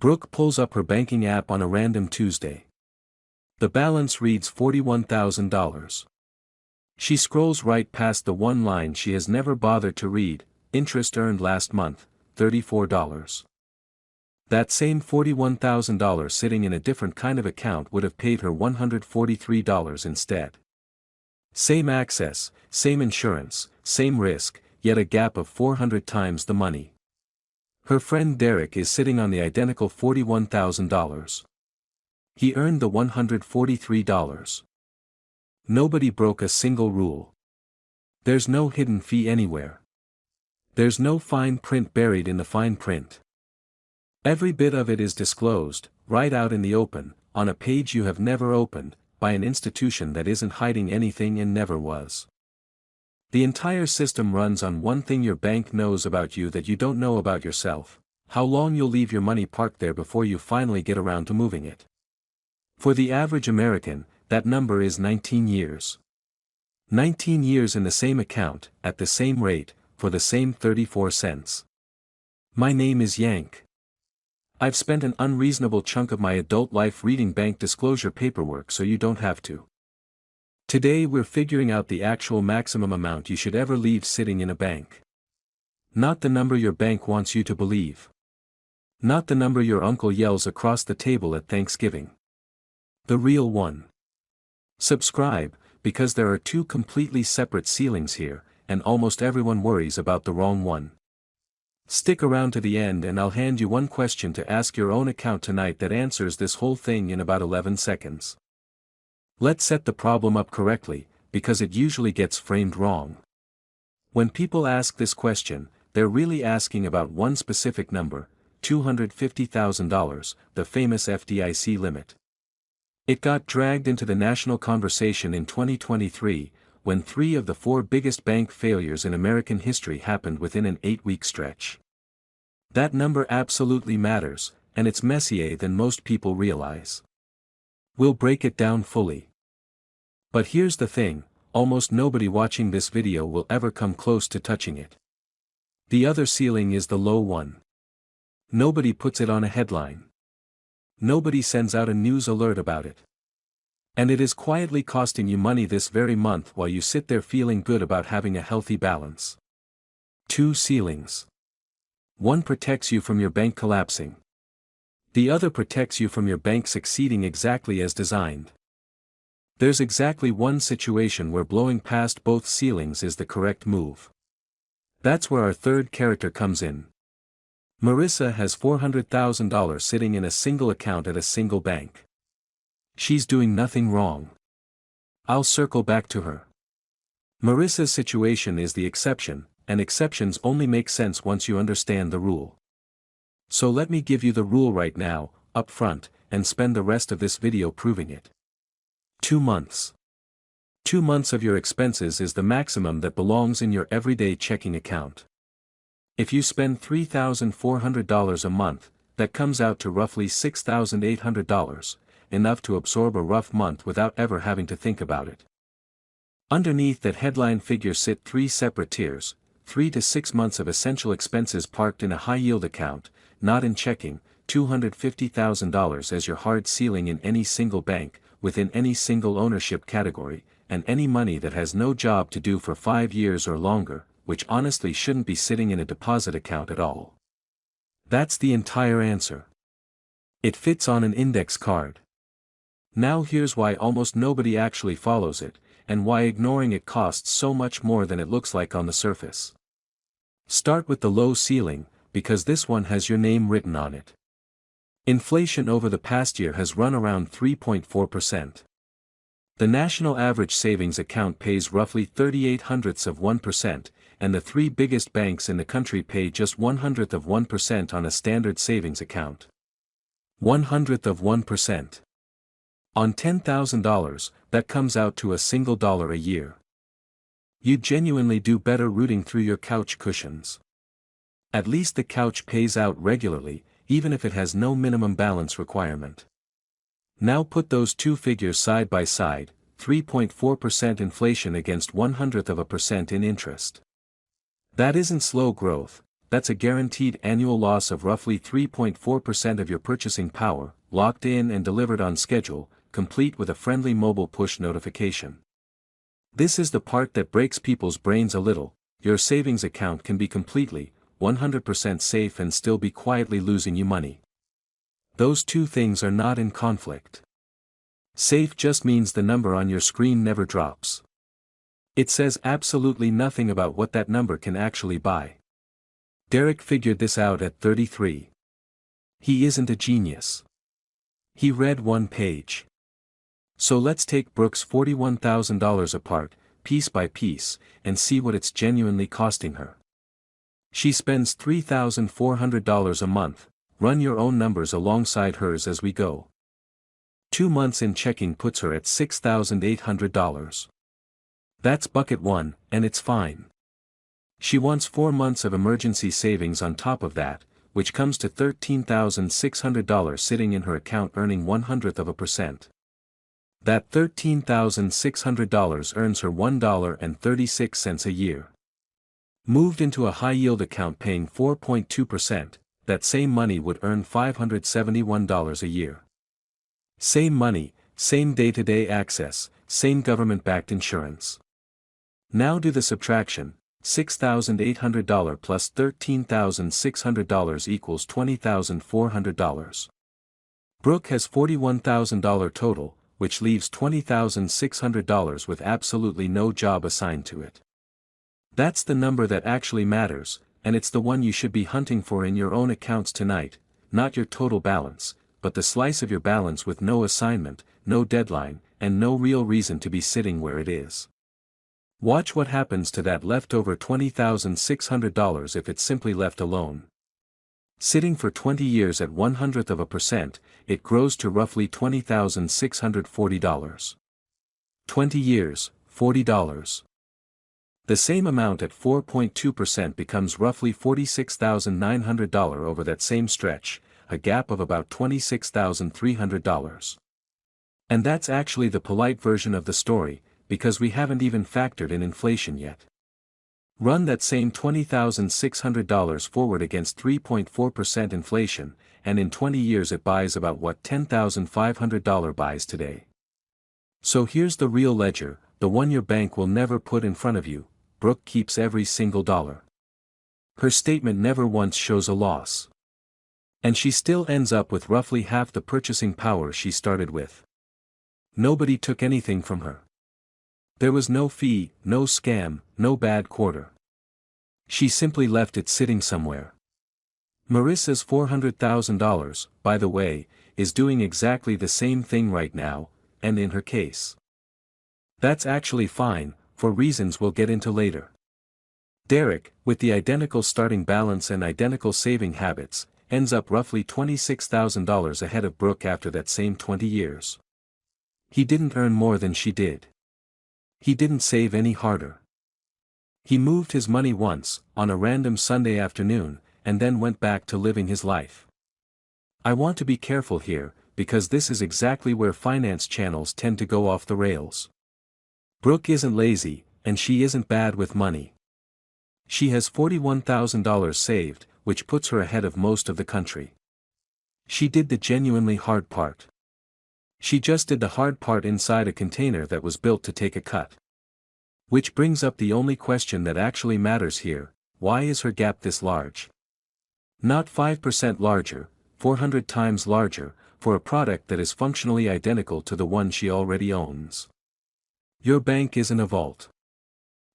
Brooke pulls up her banking app on a random Tuesday. The balance reads $41,000. She scrolls right past the one line she has never bothered to read: interest earned last month, $34. That same $41,000 sitting in a different kind of account would have paid her $143 instead. Same access, same insurance, same risk, yet a gap of 400 times the money. Her friend Derek is sitting on the identical $41,000. He earned the $143. Nobody broke a single rule. There's no hidden fee anywhere. There's no fine print buried in the fine print. Every bit of it is disclosed, right out in the open, on a page you have never opened, by an institution that isn't hiding anything and never was. The entire system runs on one thing your bank knows about you that you don't know about yourself: how long you'll leave your money parked there before you finally get around to moving it. For the average American, that number is 19 years. 19 years in the same account, at the same rate, for the same 34 cents. My name is Yank. I've spent an unreasonable chunk of my adult life reading bank disclosure paperwork so you don't have to. Today we're figuring out the actual maximum amount you should ever leave sitting in a bank. Not the number your bank wants you to believe. Not the number your uncle yells across the table at Thanksgiving. The real one. Subscribe, because there are two completely separate ceilings here, and almost everyone worries about the wrong one. Stick around to the end and I'll hand you one question to ask your own account tonight that answers this whole thing in about 11 seconds. Let's set the problem up correctly, because it usually gets framed wrong. When people ask this question, they're really asking about one specific number: $250,000, the famous FDIC limit. It got dragged into the national conversation in 2023, when 3 of the 4 biggest bank failures in American history happened within an 8-week stretch. That number absolutely matters, and it's messier than most people realize. We'll break it down fully. But here's the thing: almost nobody watching this video will ever come close to touching it. The other ceiling is the low one. Nobody puts it on a headline. Nobody sends out a news alert about it. And it is quietly costing you money this very month while you sit there feeling good about having a healthy balance. 2 ceilings. One protects you from your bank collapsing. The other protects you from your bank succeeding exactly as designed. There's exactly one situation where blowing past both ceilings is the correct move. That's where our third character comes in. Marissa has $400,000 sitting in a single account at a single bank. She's doing nothing wrong. I'll circle back to her. Marissa's situation is the exception, and exceptions only make sense once you understand the rule. So let me give you the rule right now, up front, and spend the rest of this video proving it. 2 months. 2 months of your expenses is the maximum that belongs in your everyday checking account. If you spend $3,400 a month, that comes out to roughly $6,800, enough to absorb a rough month without ever having to think about it. Underneath that headline figure sit 3 separate tiers: 3 to 6 months of essential expenses parked in a high-yield account, not in checking, $250,000 as your hard ceiling in any single bank, within any single ownership category, and any money that has no job to do for 5 years or longer, which honestly shouldn't be sitting in a deposit account at all. That's the entire answer. It fits on an index card. Now here's why almost nobody actually follows it, and why ignoring it costs so much more than it looks like on the surface. Start with the low ceiling, because this one has your name written on it. Inflation over the past year has run around 3.4%. The national average savings account pays roughly 0.38%, and the 3 biggest banks in the country pay just 0.01% on a standard savings account. 0.01%. On $10,000, that comes out to a single dollar a year. You genuinely do better rooting through your couch cushions. At least the couch pays out regularly, even if it has no minimum balance requirement. Now put those 2 figures side by side: 3.4% inflation against 0.01% in interest. That isn't slow growth, that's a guaranteed annual loss of roughly 3.4% of your purchasing power, locked in and delivered on schedule, complete with a friendly mobile push notification. This is the part that breaks people's brains a little. Your savings account can be completely, 100% safe and still be quietly losing you money. Those two things are not in conflict. Safe just means the number on your screen never drops. It says absolutely nothing about what that number can actually buy. Derek figured this out at 33. He isn't a genius. He read one page. So let's take Brooke's $41,000 apart, piece by piece, and see what it's genuinely costing her. She spends $3,400 a month. Run your own numbers alongside hers as we go. 2 months in checking puts her at $6,800. That's bucket 1, and it's fine. She wants 4 months of emergency savings on top of that, which comes to $13,600 sitting in her account earning 1/100%. That $13,600 earns her $1.36 a year. Moved into a high-yield account paying 4.2%, that same money would earn $571 a year. Same money, same day-to-day access, same government-backed insurance. Now do the subtraction. $6,800 plus $13,600 equals $20,400. Brooke has $41,000 total, which leaves $20,600 with absolutely no job assigned to it. That's the number that actually matters, and it's the one you should be hunting for in your own accounts tonight, not your total balance, but the slice of your balance with no assignment, no deadline, and no real reason to be sitting where it is. Watch what happens to that leftover $20,600 if it's simply left alone. Sitting for 20 years at 1/100%, it grows to roughly $20,640. 20 years, $40. The same amount at 4.2% becomes roughly $46,900 over that same stretch, a gap of about $26,300. And that's actually the polite version of the story, because we haven't even factored in inflation yet. Run that same $20,600 forward against 3.4% inflation, and in 20 years it buys about what $10,500 buys today. So here's the real ledger, the one your bank will never put in front of you. Brooke keeps every single dollar. Her statement never once shows a loss. And she still ends up with roughly half the purchasing power she started with. Nobody took anything from her. There was no fee, no scam, no bad quarter. She simply left it sitting somewhere. Marissa's $400,000, by the way, is doing exactly the same thing right now, and in her case. That's actually fine, for reasons we'll get into later. Derek, with the identical starting balance and identical saving habits, ends up roughly $26,000 ahead of Brooke after that same 20 years. He didn't earn more than she did. He didn't save any harder. He moved his money once, on a random Sunday afternoon, and then went back to living his life. I want to be careful here, because this is exactly where finance channels tend to go off the rails. Brooke isn't lazy, and she isn't bad with money. She has $41,000 saved, which puts her ahead of most of the country. She did the genuinely hard part. She just did the hard part inside a container that was built to take a cut. Which brings up the only question that actually matters here: why is her gap this large? Not 5% larger, 400 times larger, for a product that is functionally identical to the one she already owns. Your bank isn't a vault.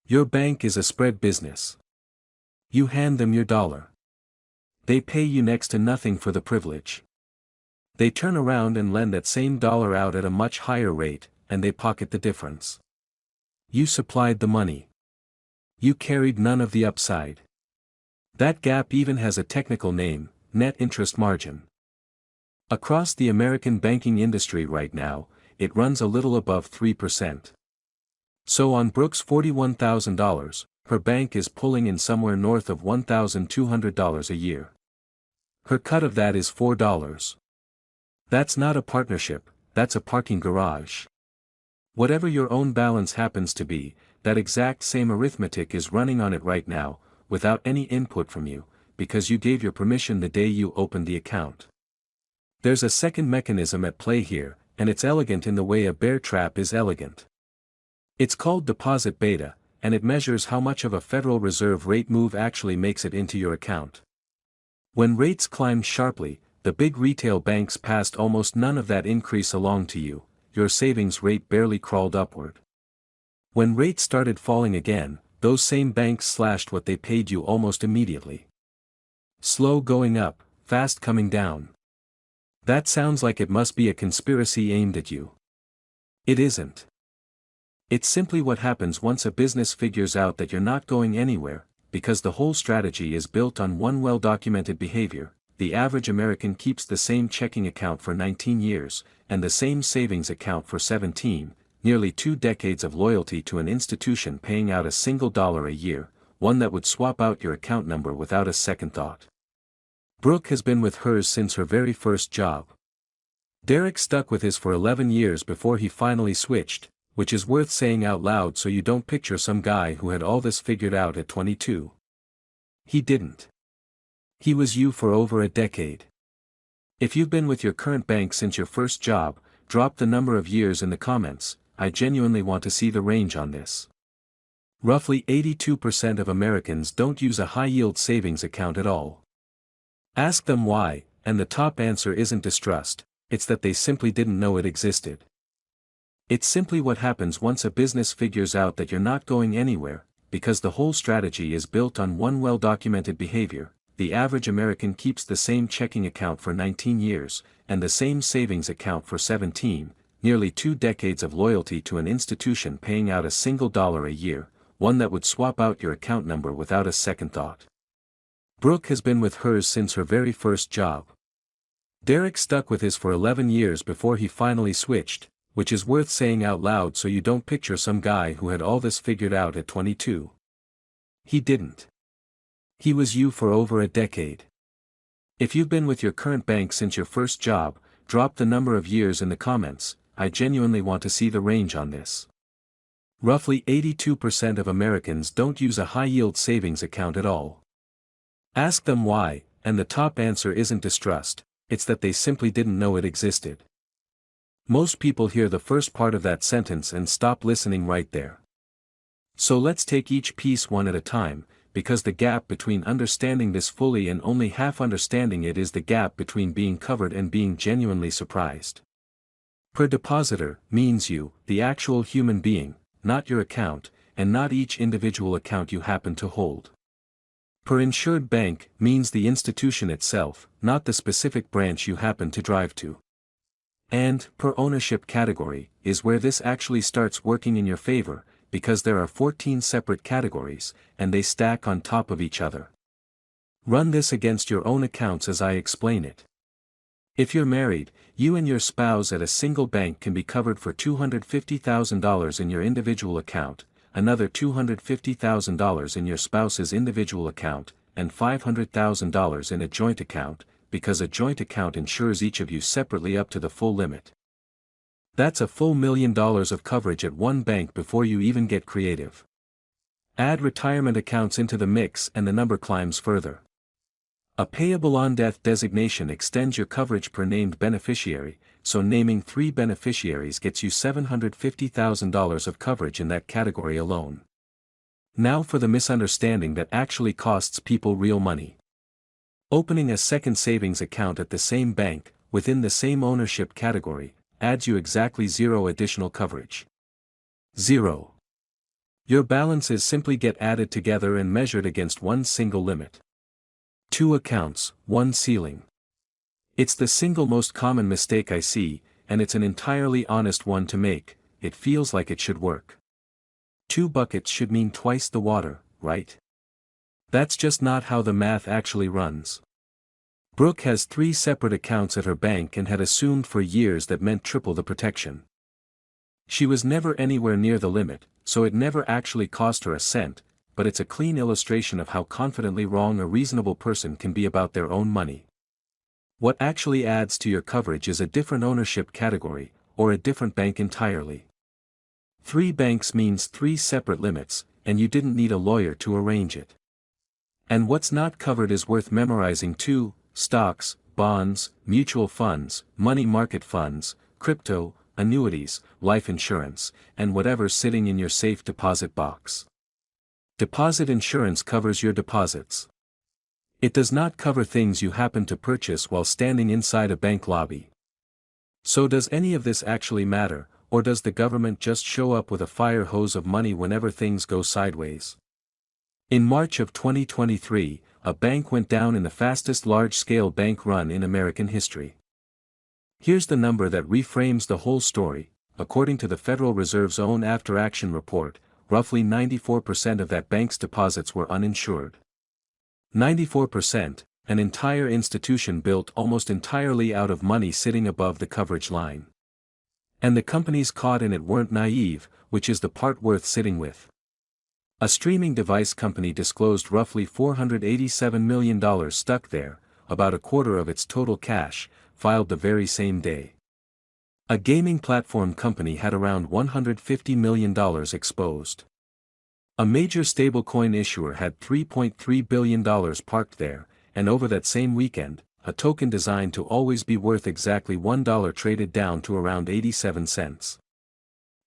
Your bank is a spread business. You hand them your dollar. They pay you next to nothing for the privilege. They turn around and lend that same dollar out at a much higher rate, and they pocket the difference. You supplied the money. You carried none of the upside. That gap even has a technical name: net interest margin. Across the American banking industry right now, it runs a little above 3%. So on Brooke's $41,000, her bank is pulling in somewhere north of $1,200 a year. Her cut of that is $4. That's not a partnership, that's a parking garage. Whatever your own balance happens to be, that exact same arithmetic is running on it right now, without any input from you, because you gave your permission the day you opened the account. There's a second mechanism at play here, and it's elegant in the way a bear trap is elegant. It's called deposit beta, and it measures how much of a Federal Reserve rate move actually makes it into your account. When rates climbed sharply, the big retail banks passed almost none of that increase along to you, your savings rate barely crawled upward. When rates started falling again, those same banks slashed what they paid you almost immediately. Slow going up, fast coming down. That sounds like it must be a conspiracy aimed at you. It isn't. It's simply what happens once a business figures out that you're not going anywhere, because the whole strategy is built on one well-documented behavior. The average American keeps the same checking account for 19 years, and the same savings account for 17, nearly 2 decades of loyalty to an institution paying out a single dollar a year, one that would swap out your account number without a second thought. Brooke has been with hers since her very first job. Derek stuck with his for 11 years before he finally switched, which is worth saying out loud so you don't picture some guy who had all this figured out at 22. He didn't. He was you for over a decade. If you've been with your current bank since your first job, drop the number of years in the comments. I genuinely want to see the range on this. Roughly 82% of Americans don't use a high-yield savings account at all. Ask them why, and the top answer isn't distrust, it's that they simply didn't know it existed. It's simply what happens once a business figures out that you're not going anywhere, because the whole strategy is built on one well-documented behavior. The average American keeps the same checking account for 19 years, and the same savings account for 17, nearly 2 decades of loyalty to an institution paying out a single dollar a year, one that would swap out your account number without a second thought. Brooke has been with hers since her very first job. Derek stuck with his for 11 years before he finally switched, which is worth saying out loud so you don't picture some guy who had all this figured out at 22. He didn't. He was you for over a decade. If you've been with your current bank since your first job, drop the number of years in the comments. I genuinely want to see the range on this. Roughly 82% of Americans don't use a high-yield savings account at all. Ask them why, and the top answer isn't distrust, it's that they simply didn't know it existed. Most people hear the first part of that sentence and stop listening right there. So let's take each piece one at a time, because the gap between understanding this fully and only half understanding it is the gap between being covered and being genuinely surprised. Per depositor means you, the actual human being, not your account, and not each individual account you happen to hold. Per insured bank means the institution itself, not the specific branch you happen to drive to. And per ownership category is where this actually starts working in your favor, because there are 14 separate categories, and they stack on top of each other. Run this against your own accounts as I explain it. If you're married, you and your spouse at a single bank can be covered for $250,000 in your individual account, another $250,000 in your spouse's individual account, and $500,000 in a joint account, because a joint account insures each of you separately up to the full limit. That's a full $1 million of coverage at one bank before you even get creative. Add retirement accounts into the mix and the number climbs further. A payable on death designation extends your coverage per named beneficiary, so naming 3 beneficiaries gets you $750,000 of coverage in that category alone. Now for the misunderstanding that actually costs people real money. Opening a second savings account at the same bank, within the same ownership category, adds you exactly 0 additional coverage. 0. Your balances simply get added together and measured against one single limit. 2 accounts, 1 ceiling. It's the single most common mistake I see, and it's an entirely honest one to make. It feels like it should work. 2 buckets should mean twice the water, right? That's just not how the math actually runs. Brooke has 3 separate accounts at her bank and had assumed for years that meant triple the protection. She was never anywhere near the limit, so it never actually cost her a cent, but it's a clean illustration of how confidently wrong a reasonable person can be about their own money. What actually adds to your coverage is a different ownership category, or a different bank entirely. 3 banks means 3 separate limits, and you didn't need a lawyer to arrange it. And what's not covered is worth memorizing too: stocks, bonds, mutual funds, money market funds, crypto, annuities, life insurance, and whatever's sitting in your safe deposit box. Deposit insurance covers your deposits. It does not cover things you happen to purchase while standing inside a bank lobby. So does any of this actually matter, or does the government just show up with a fire hose of money whenever things go sideways? In March of 2023, a bank went down in the fastest large-scale bank run in American history. Here's the number that reframes the whole story. According to the Federal Reserve's own after-action report, roughly 94% of that bank's deposits were uninsured. 94%, an entire institution built almost entirely out of money sitting above the coverage line. And the companies caught in it weren't naive, which is the part worth sitting with. A streaming device company disclosed roughly $487 million stuck there, about a quarter of its total cash, filed the very same day. A gaming platform company had around $150 million exposed. A major stablecoin issuer had $3.3 billion parked there, and over that same weekend, a token designed to always be worth exactly $1 traded down to around 87 cents.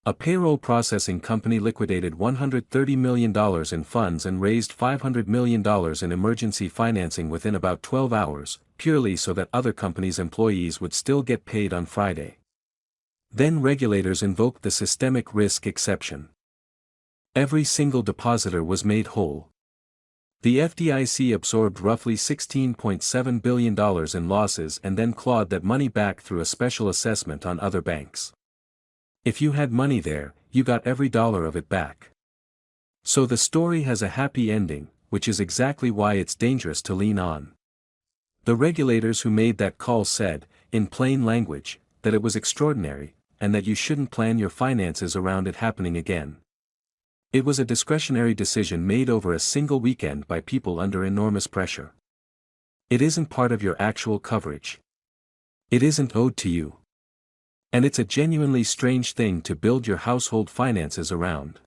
A payroll processing company liquidated $130 million in funds and raised $500 million in emergency financing within about 12 hours, purely so that other companies' employees would still get paid on Friday. Then regulators invoked the systemic risk exception. Every single depositor was made whole. The FDIC absorbed roughly $16.7 billion in losses and then clawed that money back through a special assessment on other banks. If you had money there, you got every dollar of it back. So the story has a happy ending, which is exactly why it's dangerous to lean on. The regulators who made that call said, in plain language, that it was extraordinary, and that you shouldn't plan your finances around it happening again. It was a discretionary decision made over a single weekend by people under enormous pressure. It isn't part of your actual coverage. It isn't owed to you. And it's a genuinely strange thing to build your household finances around.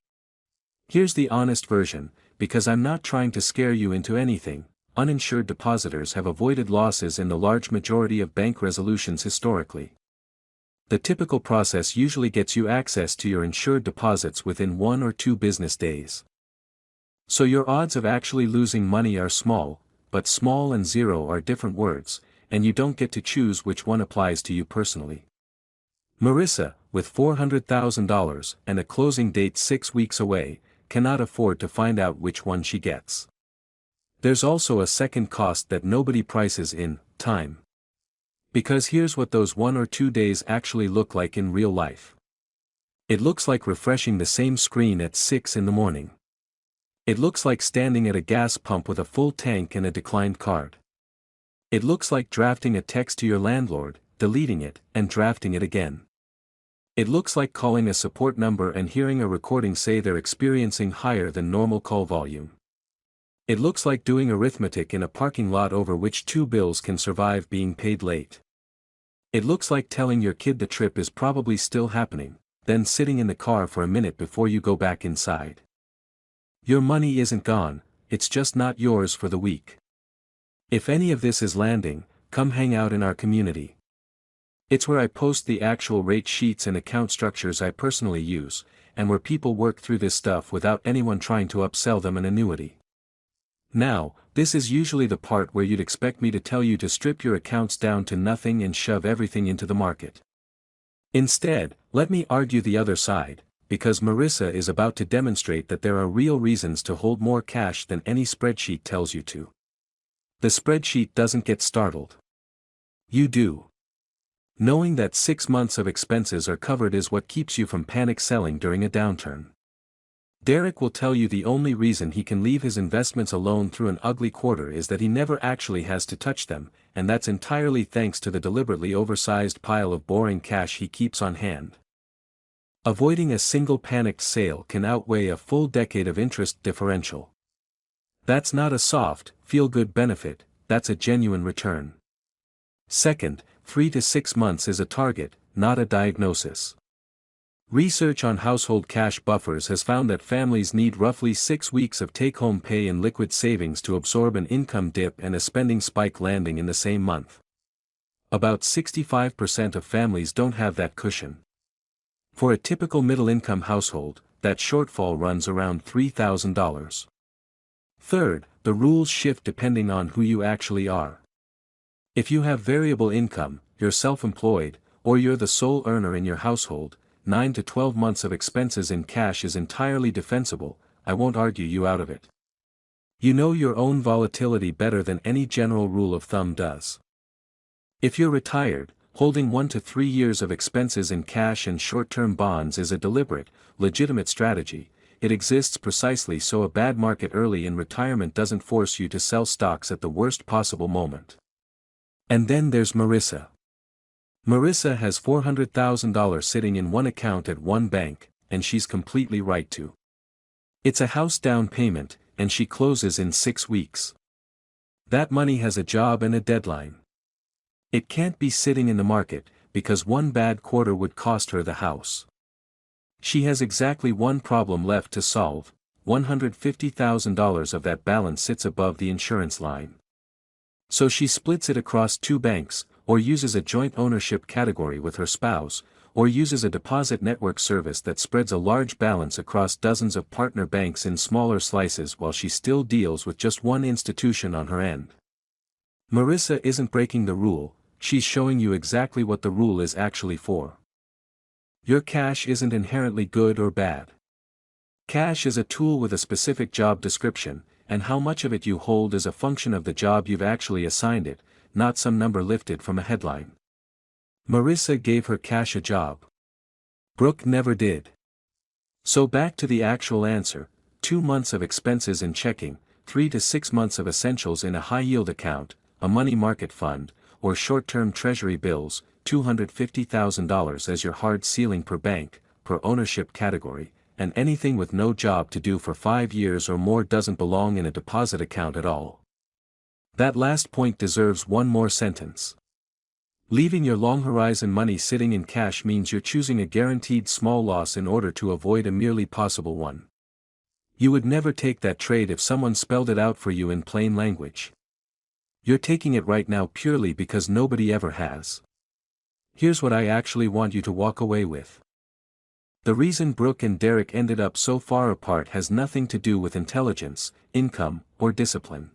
Here's the honest version, because I'm not trying to scare you into anything. Uninsured depositors have avoided losses in the large majority of bank resolutions historically. The typical process usually gets you access to your insured deposits within 1 or 2 business days. So your odds of actually losing money are small, but small and zero are different words, and you don't get to choose which one applies to you personally. Marissa, with $400,000 and a closing date 6 weeks away, cannot afford to find out which one she gets. There's also a second cost that nobody prices in: time. Because here's what those 1 or 2 days actually look like in real life. It looks like refreshing the same screen at 6 in the morning. It looks like standing at a gas pump with a full tank and a declined card. It looks like drafting a text to your landlord, deleting it, and drafting it again. It looks like calling a support number and hearing a recording say they're experiencing higher than normal call volume. It looks like doing arithmetic in a parking lot over which 2 bills can survive being paid late. It looks like telling your kid the trip is probably still happening, then sitting in the car for a minute before you go back inside. Your money isn't gone, it's just not yours for the week. If any of this is landing, come hang out in our community. It's where I post the actual rate sheets and account structures I personally use, and where people work through this stuff without anyone trying to upsell them an annuity. Now, this is usually the part where you'd expect me to tell you to strip your accounts down to nothing and shove everything into the market. Instead, let me argue the other side, because Marissa is about to demonstrate that there are real reasons to hold more cash than any spreadsheet tells you to. The spreadsheet doesn't get startled. You do. Knowing that 6 months of expenses are covered is what keeps you from panic selling during a downturn. Derek will tell you the only reason he can leave his investments alone through an ugly quarter is that he never actually has to touch them, and that's entirely thanks to the deliberately oversized pile of boring cash he keeps on hand. Avoiding a single panicked sale can outweigh a full decade of interest differential. That's not a soft, feel-good benefit, that's a genuine return. Second, 3 to 6 months is a target, not a diagnosis. Research on household cash buffers has found that families need roughly 6 weeks of take-home pay and liquid savings to absorb an income dip and a spending spike landing in the same month. About 65% of families don't have that cushion. For a typical middle-income household, that shortfall runs around $3,000. Third, the rules shift depending on who you actually are. If you have variable income, you're self-employed, or you're the sole earner in your household, 9 to 12 months of expenses in cash is entirely defensible. I won't argue you out of it. You know your own volatility better than any general rule of thumb does. If you're retired, holding 1 to 3 years of expenses in cash and short-term bonds is a deliberate, legitimate strategy. It exists precisely so a bad market early in retirement doesn't force you to sell stocks at the worst possible moment. And then there's Marissa. Marissa has $400,000 sitting in one account at one bank, and she's completely right to. It's a house down payment, and she closes in 6 weeks. That money has a job and a deadline. It can't be sitting in the market, because one bad quarter would cost her the house. She has exactly one problem left to solve. $150,000 of that balance sits above the insurance line. So she splits it across 2 banks, or uses a joint ownership category with her spouse, or uses a deposit network service that spreads a large balance across dozens of partner banks in smaller slices while she still deals with just one institution on her end. Marissa isn't breaking the rule, she's showing you exactly what the rule is actually for. Your cash isn't inherently good or bad. Cash is a tool with a specific job description, and how much of it you hold is a function of the job you've actually assigned it, not some number lifted from a headline. Marissa gave her cash a job. Brooke never did. So back to the actual answer, 2 months of expenses in checking, 3 to 6 months of essentials in a high-yield account, a money market fund, or short-term treasury bills, $250,000 as your hard ceiling per bank, per ownership category, and anything with no job to do for 5 years or more doesn't belong in a deposit account at all. That last point deserves one more sentence. Leaving your long-horizon money sitting in cash means you're choosing a guaranteed small loss in order to avoid a merely possible one. You would never take that trade if someone spelled it out for you in plain language. You're taking it right now purely because nobody ever has. Here's what I actually want you to walk away with. The reason Brooke and Derek ended up so far apart has nothing to do with intelligence, income, or discipline.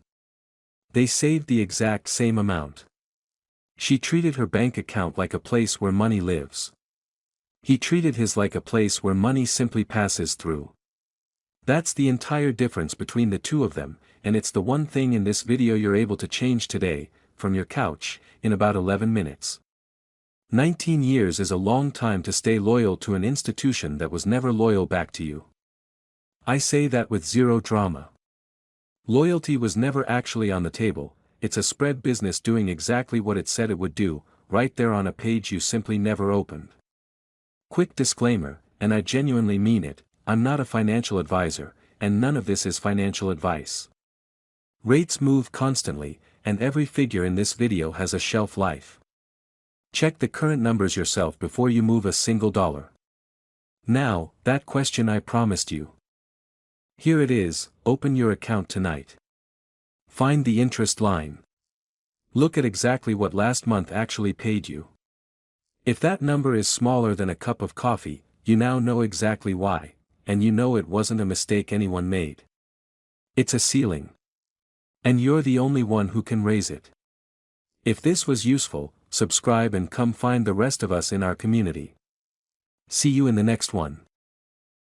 They saved the exact same amount. She treated her bank account like a place where money lives. He treated his like a place where money simply passes through. That's the entire difference between the two of them, and it's the one thing in this video you're able to change today, from your couch, in about 11 minutes. 19 years is a long time to stay loyal to an institution that was never loyal back to you. I say that with zero drama. Loyalty was never actually on the table, it's a spread business doing exactly what it said it would do, right there on a page you simply never opened. Quick disclaimer, and I genuinely mean it, I'm not a financial advisor, and none of this is financial advice. Rates move constantly, and every figure in this video has a shelf life. Check the current numbers yourself before you move a single dollar. Now, that question I promised you. Here it is, open your account tonight. Find the interest line. Look at exactly what last month actually paid you. If that number is smaller than a cup of coffee, you now know exactly why, and you know it wasn't a mistake anyone made. It's a ceiling. And you're the only one who can raise it. If this was useful, subscribe and come find the rest of us in our community. See you in the next one.